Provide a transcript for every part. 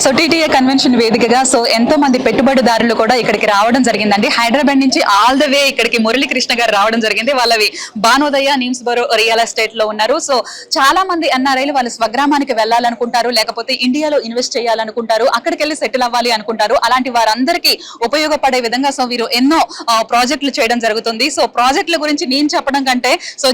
So TTA convention వేదికగా so ఎంతో మంది పెట్టుబడిదారులు కూడా ఇక్కడికి రావడం జరిగిందండి. హైదరాబాద్ నుంచి ఆల్ ద వే ఇక్కడికి మురళీకృష్ణ గారు రావడం జరిగింది. వాళ్ళవి భానోదయ నీమ్స్ బరో రియల్ ఎస్టేట్ లో ఉన్నారు. సో చాలా మంది ఎన్ఆర్ఐలు వాళ్ళ స్వగ్రామానికి వెళ్ళాలనుకుంటారు, లేకపోతే ఇండియాలో ఇన్వెస్ట్ చేయాలనుకుంటారు, అక్కడికి వెళ్ళి సెటిల్ అవ్వాలి అనుకుంటారు. అలాంటి వారందరికీ ఉపయోగపడే విధంగా సో వీరు ఎన్నో ప్రాజెక్టులు చేయడం జరుగుతుంది. సో ప్రాజెక్టుల గురించి నేను చెప్పడం కంటే సో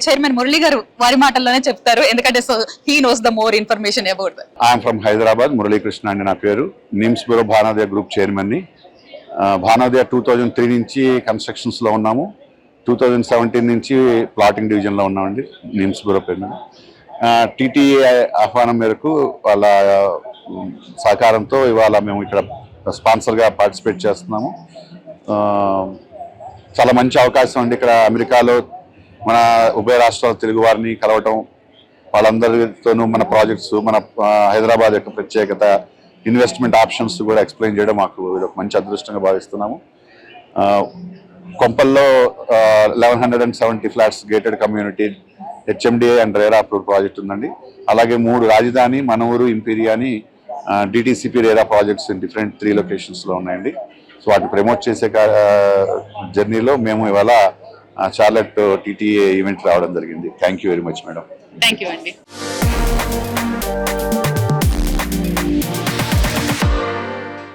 చైర్మన్ మురళి గారు వారి మాటల్లోనే చెప్తారు, ఎందుకంటే so he knows the more information about that. I'm from Hyderabad, Muralikrishna అండి నా పేరు. నిమ్స్ బ్యూరో భానోదయ గ్రూప్ చైర్మన్ని. భానోదయ 2003 నుంచి కన్స్ట్రక్షన్స్లో ఉన్నాము. 2017 నుంచి ప్లాటింగ్ డివిజన్లో ఉన్నామండి నిమ్స్ బ్యూరో పేరు. టీటీఏ ఆహ్వానం మేరకు వాళ్ళ సహకారంతో ఇవాళ మేము ఇక్కడ స్పాన్సర్గా పార్టిసిపేట్ చేస్తున్నాము. చాలా మంచి అవకాశం అండి. ఇక్కడ అమెరికాలో మన ఉభయ రాష్ట్రాల తెలుగు వారిని కలవటం, వాళ్ళందరితోనూ మన ప్రాజెక్ట్స్, మన హైదరాబాద్ యొక్క ప్రత్యేకత, ఇన్వెస్ట్మెంట్ ఆప్షన్స్ కూడా ఎక్స్ప్లెయిన్ చేయడం మాకు ఇది ఒక మంచి అదృష్టంగా భావిస్తున్నాము. కొంపల్లో 1170 flats gated community HMDA and RERA approved project ఉందండి. అలాగే 3 రాజధాని, మనూరు, ఇంపీరియా అని DTCP RERA projects in different 3 లొకేషన్స్లో ఉన్నాయండి. సో వాటిని ప్రమోట్ చేసే జర్నీలో మేము ఇవాళ చార్లెట్ టీటీఏ ఈవెంట్ రావడం జరిగింది. Thank you very much madam. Thank you అండి.